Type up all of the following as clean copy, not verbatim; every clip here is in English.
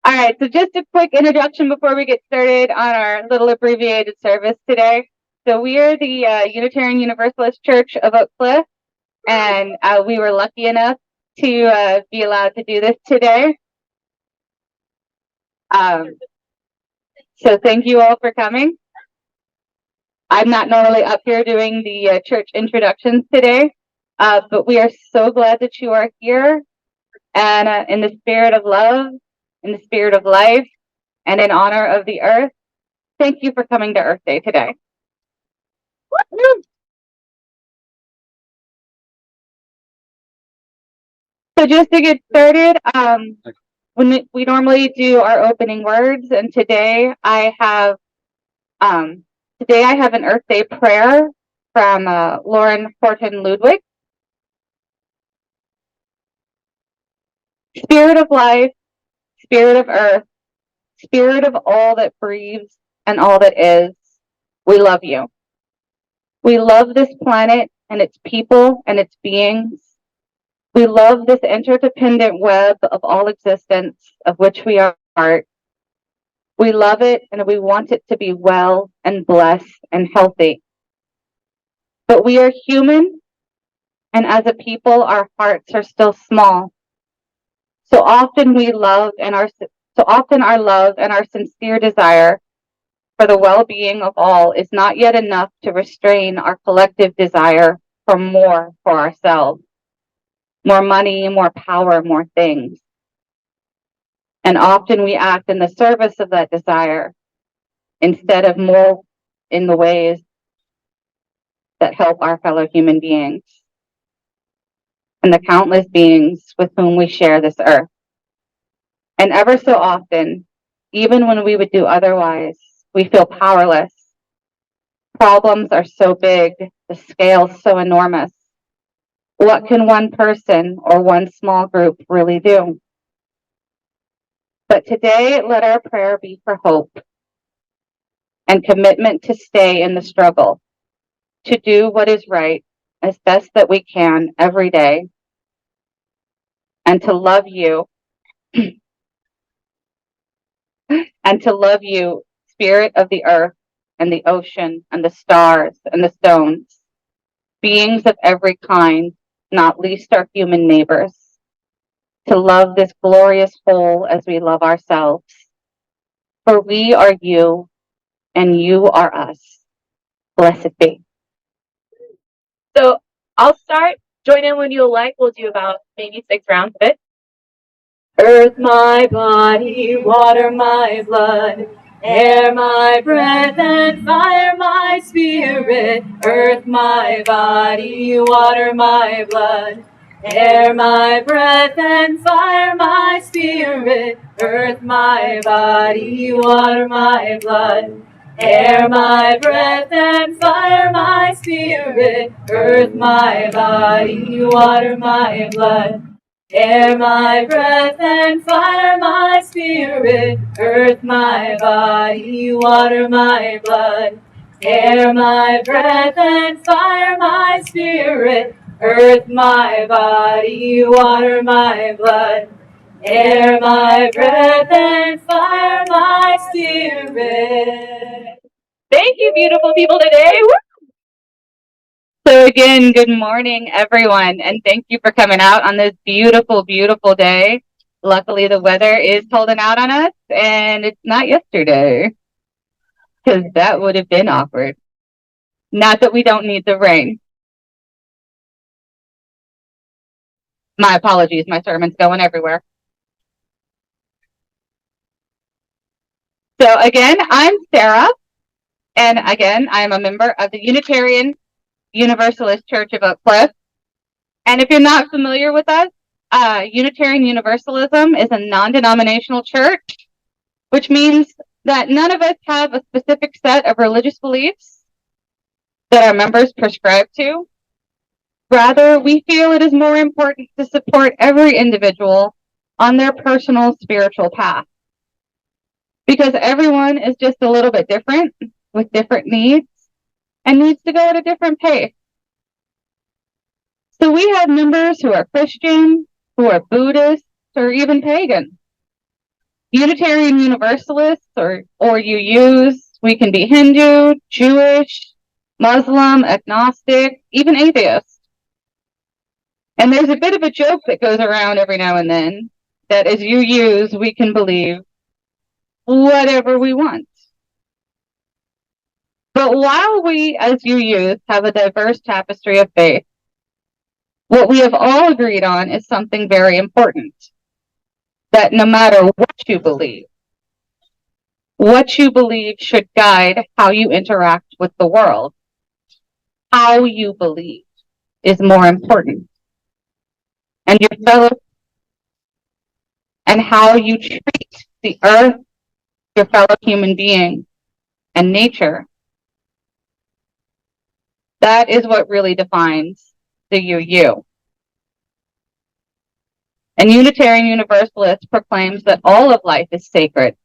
All right, so just a quick introduction before we get started on our little abbreviated service today. So we are the Unitarian Universalist Church of Oak Cliff, and we were lucky enough to be allowed to do this today. So thank you all for coming. I'm not normally up here doing the church introductions today, but we are so glad that you are here, and in the spirit of love, in the spirit of life, and in honor of the earth, thank you for coming to Earth Day today. So just to get started, when we normally do our opening words, and today I have an Earth Day prayer from Lauren Horton Ludwig. Spirit of life, spirit of earth, spirit of all that breathes and all that is, we love you. We love this planet and its people and its beings. We love this interdependent web of all existence of which we are part. We love it and we want it to be well and blessed and healthy. But we are human, and as a people, our hearts are still small. So often our love and our sincere desire for the well-being of all is not yet enough to restrain our collective desire for more for ourselves. More money, more power, more things. And often we act in the service of that desire instead of more in the ways that help our fellow human beings and the countless beings with whom we share this earth. And ever so often, even when we would do otherwise, we feel powerless. Problems are so big, the scale so enormous. What can one person or one small group really do? But today, let our prayer be for hope and commitment to stay in the struggle, to do what is right as best that we can every day, and to love you, and to love you, spirit of the earth and the ocean and the stars and the stones, beings of every kind, not least our human neighbors, to love this glorious whole as we love ourselves. For we are you, and you are us. Blessed be. So I'll start. Join in when you like. We'll do about maybe 6 rounds of it. Earth my body, water my blood, air my breath, and fire my spirit. Earth my body, water my blood, air my breath, and fire my spirit. Earth my body, water my blood, air my breath, and fire my spirit. Earth my body, water my blood, air my breath, and fire my spirit. Earth my body, water my blood, air my breath, and fire my spirit. Earth my body, water my blood, air my breath, and fire my spirit. Thank you, beautiful people today. Woo! So again, good morning, everyone, and thank you for coming out on this beautiful, beautiful day. Luckily, the weather is holding out on us, and it's not yesterday, because that would have been awkward. Not that we don't need the rain. My apologies, my sermon's going everywhere. So again, I'm Sarah, and again, I'm a member of the Unitarian Universalist Church of Oak Cliff. And if you're not familiar with us, Unitarian Universalism is a non-denominational church, which means that none of us have a specific set of religious beliefs that our members prescribe to. Rather, we feel it is more important to support every individual on their personal spiritual path, because everyone is just a little bit different with different needs and needs to go at a different pace. So we have members who are Christian, who are Buddhist, or even pagan. Unitarian Universalists or UUs, we can be Hindu, Jewish, Muslim, agnostic, even atheist. And there's a bit of a joke that goes around every now and then that as UUs, we can believe whatever we want. But while we as UUs have a diverse tapestry of faith, what we have all agreed on is something very important. That no matter what you believe should guide how you interact with the world. How you believe is more important. And how you treat the earth, your fellow human being, and nature. That is what really defines the UU. And Unitarian Universalist proclaims that all of life is sacred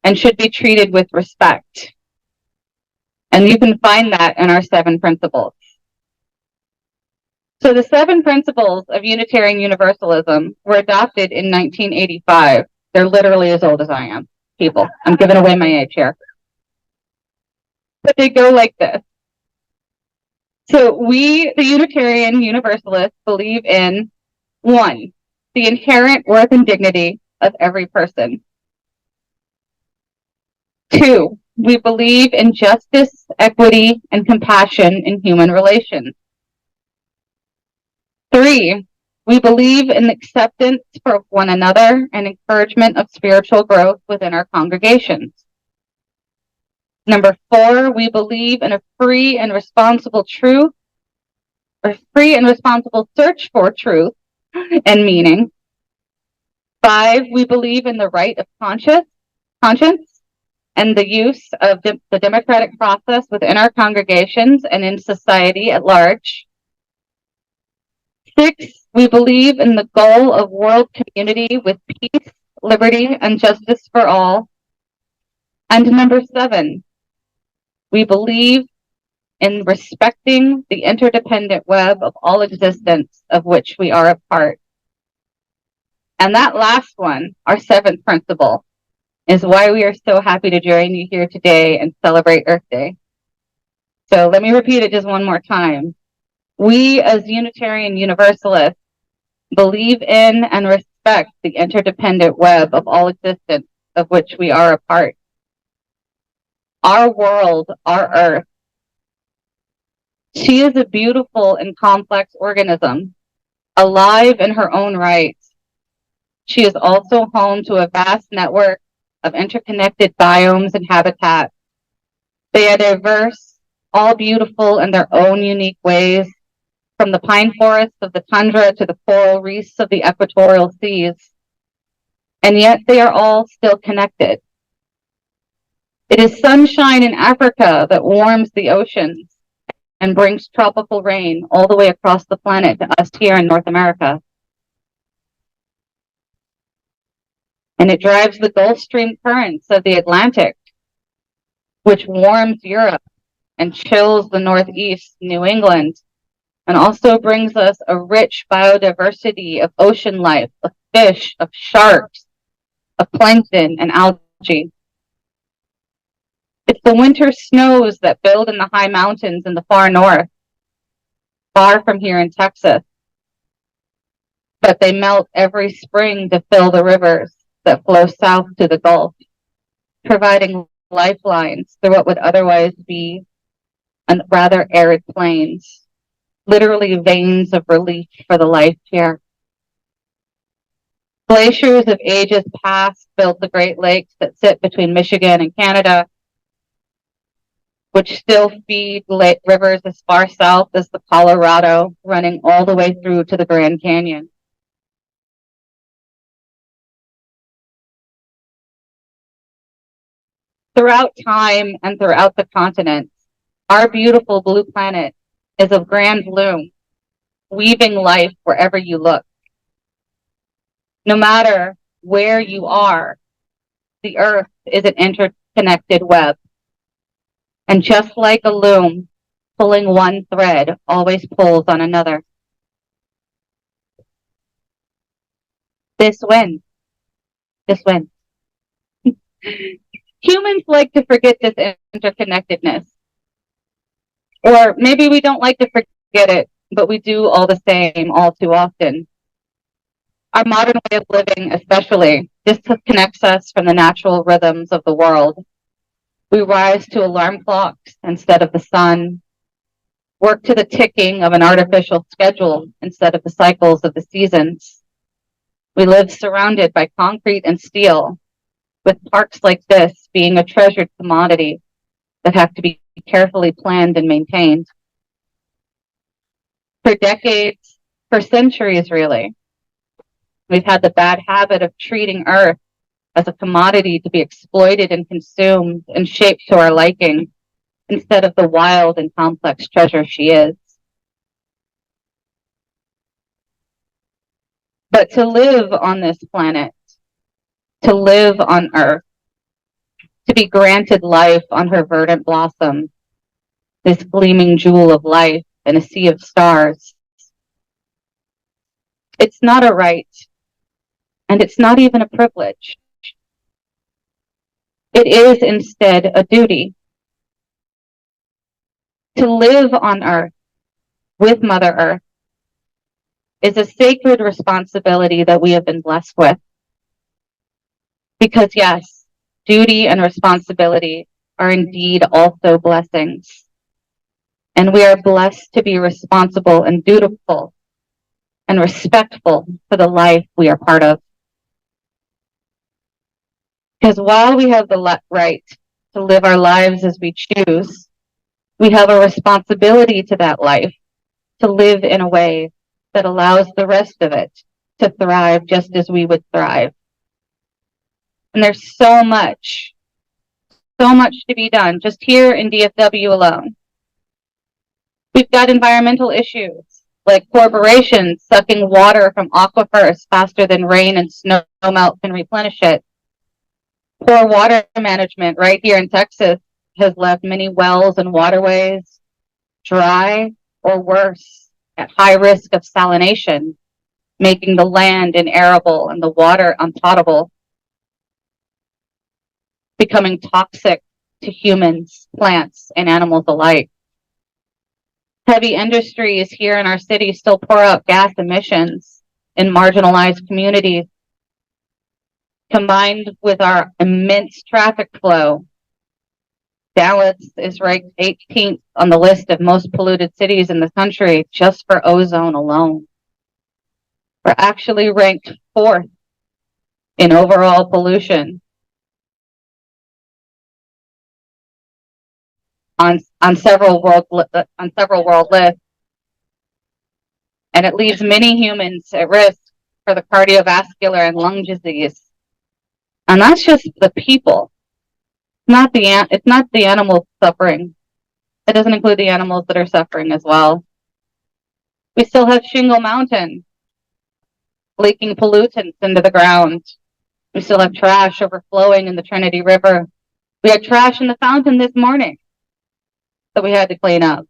and should be treated with respect. And you can find that in our 7 principles. So the 7 principles of Unitarian Universalism were adopted in 1985. They're literally as old as I am, people. I'm giving away my age here. But they go like this. So we, the Unitarian Universalists, believe in 1, the inherent worth and dignity of every person. 2, we believe in justice, equity, and compassion in human relations. 3, we believe in acceptance for one another and encouragement of spiritual growth within our congregations. 4, we believe in a free and responsible search for truth and meaning. 5, we believe in the right of conscience and the use of the democratic process within our congregations and in society at large. 6, we believe in the goal of world community with peace, liberty, and justice for all. And 7, we believe in respecting the interdependent web of all existence of which we are a part. And that last one, our 7th principle, is why we are so happy to join you here today and celebrate Earth Day. So let me repeat it just one more time. We as Unitarian Universalists believe in and respect the interdependent web of all existence of which we are a part. Our world, our Earth, she is a beautiful and complex organism, alive in her own right. She is also home to a vast network of interconnected biomes and habitats. They are diverse, all beautiful in their own unique ways, from the pine forests of the tundra to the coral reefs of the equatorial seas. And yet they are all still connected. It is sunshine in Africa that warms the oceans and brings tropical rain all the way across the planet to us here in North America. And it drives the Gulf Stream currents of the Atlantic, which warms Europe and chills the Northeast, New England, and also brings us a rich biodiversity of ocean life, of fish, of sharks, of plankton and algae. It's the winter snows that build in the high mountains in the far north, far from here in Texas. But they melt every spring to fill the rivers that flow south to the Gulf, providing lifelines through what would otherwise be rather arid plains, literally veins of relief for the life here. Glaciers of ages past built the Great Lakes that sit between Michigan and Canada, which still feed rivers as far south as the Colorado, running all the way through to the Grand Canyon. Throughout time and throughout the continents, our beautiful blue planet is of grand bloom, weaving life wherever you look. No matter where you are, the earth is an interconnected web. And just like a loom, pulling one thread always pulls on another. This wins. Humans like to forget this interconnectedness. Or maybe we don't like to forget it, but we do all the same all too often. Our modern way of living, especially, disconnects us from the natural rhythms of the world. We rise to alarm clocks instead of the sun, work to the ticking of an artificial schedule instead of the cycles of the seasons. We live surrounded by concrete and steel, with parks like this being a treasured commodity that have to be carefully planned and maintained. For decades, for centuries really, we've had the bad habit of treating Earth as a commodity to be exploited and consumed and shaped to our liking, instead of the wild and complex treasure she is. But to live on this planet, to live on Earth, to be granted life on her verdant blossom, this gleaming jewel of life in a sea of stars, it's not a right, and it's not even a privilege. It is instead a duty. To live on Earth with Mother Earth is a sacred responsibility that we have been blessed with. Because yes, duty and responsibility are indeed also blessings. And we are blessed to be responsible and dutiful and respectful for the life we are part of. Because while we have the right to live our lives as we choose, we have a responsibility to that life to live in a way that allows the rest of it to thrive just as we would thrive. And there's so much to be done just here in DFW alone. We've got environmental issues like corporations sucking water from aquifers faster than rain and snow melt can replenish it. Poor water management right here in Texas has left many wells and waterways dry or worse, at high risk of salination, making the land inarable and the water unpotable, becoming toxic to humans, plants, and animals alike. Heavy industries here in our city still pour out gas emissions in marginalized communities. Combined with our immense traffic flow, Dallas is ranked 18th on the list of most polluted cities in the country just for ozone alone. We're actually ranked 4th in overall pollution on several world lists, and it leaves many humans at risk for the cardiovascular and lung disease. And that's just the people. It's not the animals suffering. It doesn't include the animals that are suffering as well. We still have Shingle Mountain leaking pollutants into the ground. We still have trash overflowing in the Trinity River. We had trash in the fountain this morning that we had to clean up.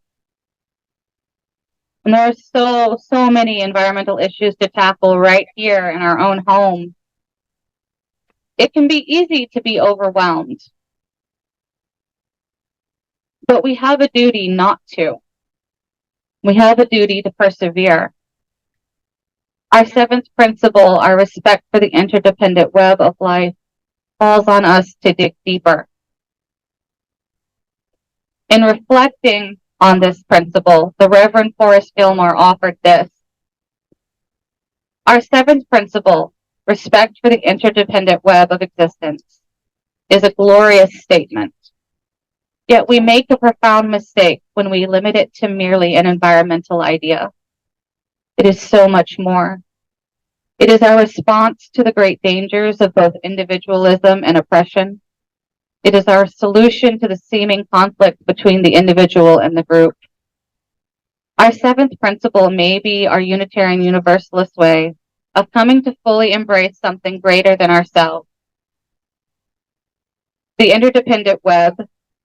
And there are so many environmental issues to tackle right here in our own home. It can be easy to be overwhelmed, but we have a duty not to. We have a duty to persevere. Our 7th principle, our respect for the interdependent web of life, calls on us to dig deeper. In reflecting on this principle, the Reverend Forrest Gilmore offered this. Our 7th principle, respect for the interdependent web of existence, is a glorious statement. Yet we make a profound mistake when we limit it to merely an environmental idea. It is so much more. It is our response to the great dangers of both individualism and oppression. It is our solution to the seeming conflict between the individual and the group. Our 7th principle may be our Unitarian Universalist way of coming to fully embrace something greater than ourselves. The interdependent web,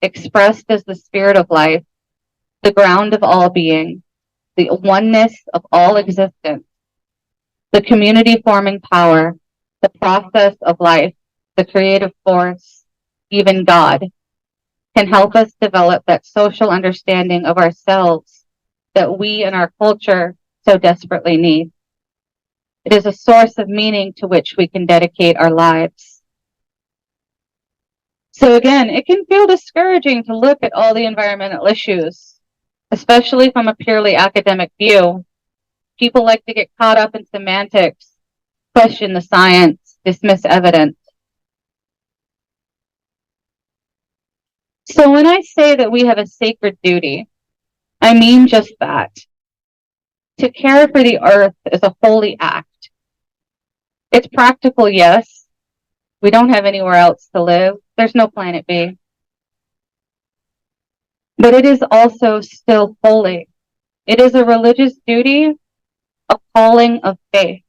expressed as the spirit of life, the ground of all being, the oneness of all existence, the community forming power, the process of life, the creative force, even God, can help us develop that social understanding of ourselves that we and our culture so desperately need. It is a source of meaning to which we can dedicate our lives. So again, it can feel discouraging to look at all the environmental issues, especially from a purely academic view. People like to get caught up in semantics, question the science, dismiss evidence. So when I say that we have a sacred duty, I mean just that. To care for the earth is a holy act. It's practical, yes. We don't have anywhere else to live. There's no planet B. But it is also still holy. It is a religious duty, a calling of faith.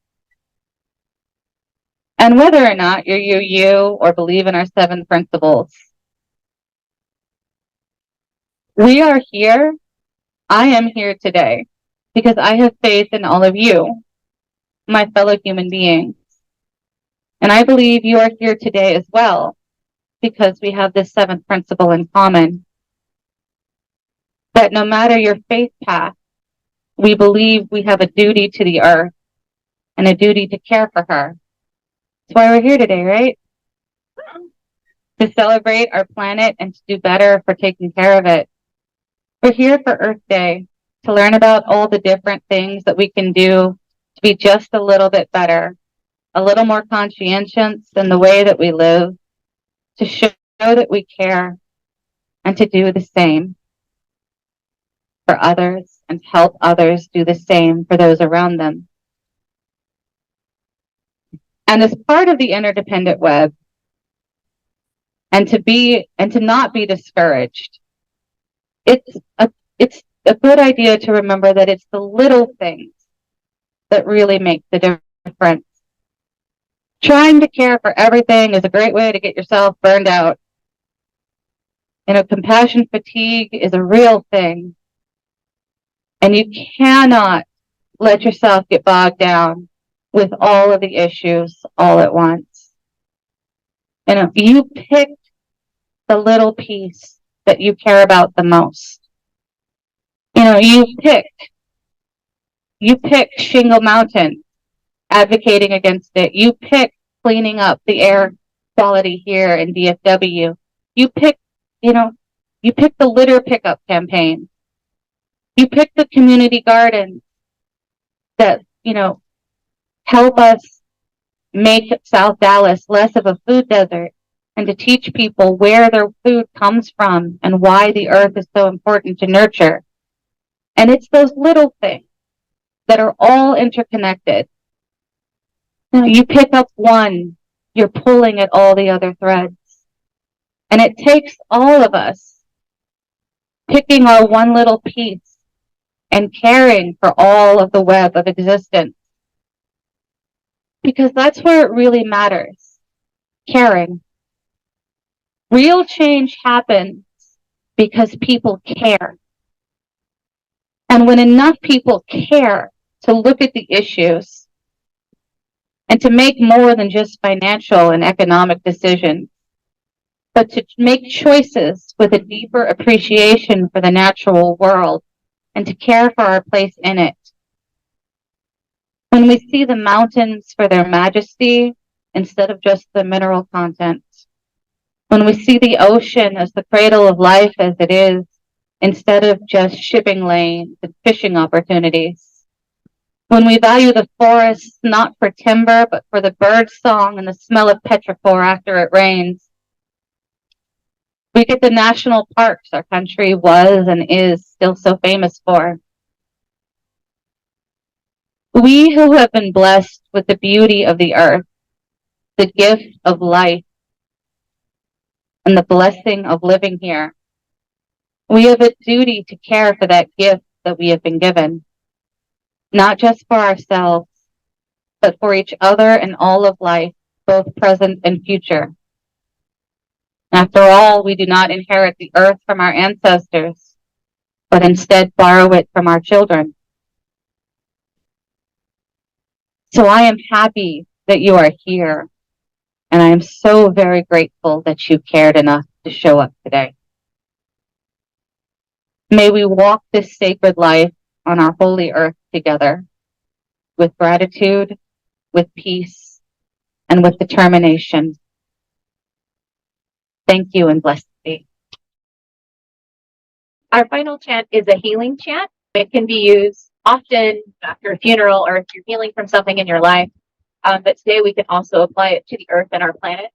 And whether or not you're you or believe in our 7 principles, we are here. I am here today because I have faith in all of you, my fellow human beings. And I believe you are here today as well because we have this 7th principle in common. That no matter your faith path, we believe we have a duty to the earth and a duty to care for her. That's why we're here today, right? To celebrate our planet and to do better for taking care of it. We're here for Earth Day to learn about all the different things that we can do to be just a little bit better, a little more conscientious in the way that we live, to show that we care, and to do the same for others and help others do the same for those around them. And as part of the interdependent web, and to not be discouraged, it's a good idea to remember that it's the little things that really make the difference. Trying to care for everything is a great way to get yourself burned out. Compassion fatigue is a real thing. And you cannot let yourself get bogged down with all of the issues all at once. You pick the little piece that you care about the most. You pick Shingle Mountain, advocating against it. You pick cleaning up the air quality here in DFW. You pick the litter pickup campaign. You pick the community gardens that, help us make South Dallas less of a food desert and to teach people where their food comes from and why the earth is so important to nurture. And it's those little things that are all interconnected. You pick up one, you're pulling at all the other threads. And it takes all of us picking our one little piece and caring for all of the web of existence. Because that's where it really matters. Caring. Real change happens because people care. And when enough people care to look at the issues and to make more than just financial and economic decisions, but to make choices with a deeper appreciation for the natural world and to care for our place in it. When we see the mountains for their majesty instead of just the mineral content. When we see the ocean as the cradle of life as it is, instead of just shipping lanes and fishing opportunities. When we value the forests not for timber, but for the bird song and the smell of petrichor after it rains. We get the national parks our country was and is still so famous for. We who have been blessed with the beauty of the earth, the gift of life, and the blessing of living here, we have a duty to care for that gift that we have been given, not just for ourselves, but for each other and all of life, both present and future. After all, we do not inherit the earth from our ancestors, but instead borrow it from our children. So I am happy that you are here, And I am so very grateful that you cared enough to show up today. May we walk this sacred life on our holy earth together with gratitude, with peace, and with determination. Thank you and blessed be. Our final chant is a healing chant. It can be used often after a funeral or if you're healing from something in your life. But today we can also apply it to the earth and our planet.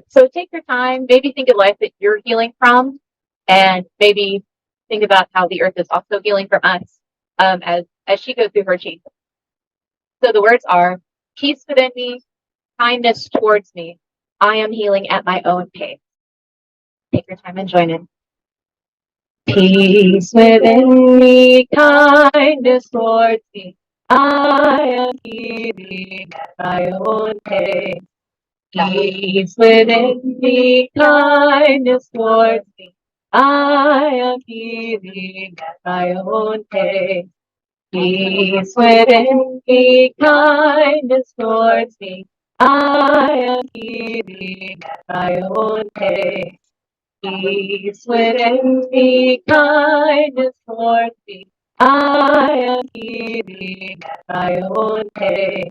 So take your time, maybe think of life that you're healing from, and maybe think about how the earth is also healing from us as she goes through her change. So the words are, peace within me, kindness towards me. I am healing at my own pace. Take your time and join in. Peace within me, kindness towards me. I am healing at my own pace. Peace within me, kindness towards me. I am healing at my own pace. Peace within me, kindness towards me. I am healing at my own pace. Peace within me, kindness towards me. I am healing at my own pace.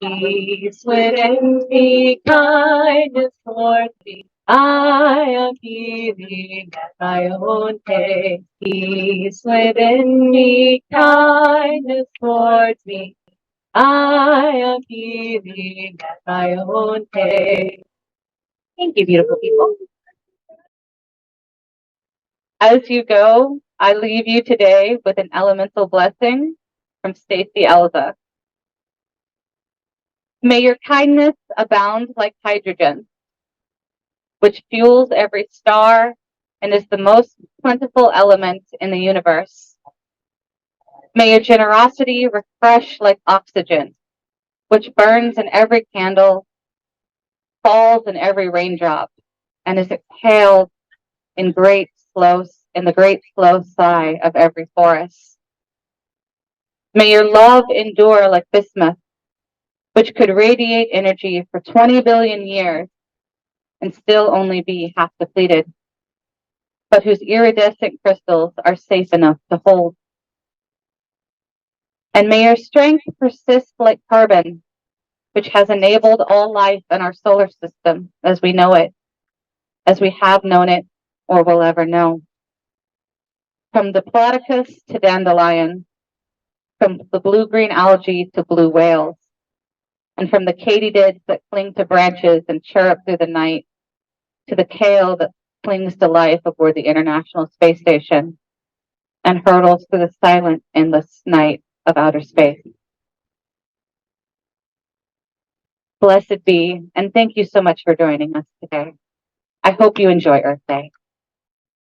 Peace within me, kindness towards me. I am healing at my own pace. Peace within me, kindness towards me. I am healing at my own pace. Thank you, beautiful people. As you go, I leave you today with an elemental blessing from Stacy Elza. May your kindness abound like hydrogen, which fuels every star and is the most plentiful element in the universe. May your generosity refresh like oxygen, which burns in every candle, falls in every raindrop, and is exhaled in the great slow sigh of every forest. May your love endure like bismuth, which could radiate energy for 20 billion years and still only be half depleted, but whose iridescent crystals are safe enough to hold. And may your strength persist like carbon, which has enabled all life in our solar system as we know it, as we have known it or will ever know. From the platypus to dandelion, from the blue-green algae to blue whales, and from the katydids that cling to branches and chirrup through the night, to the kale that clings to life aboard the International Space Station and hurtles through the silent, endless night of outer space. Blessed be, and thank you so much for joining us today. I hope you enjoy Earth Day.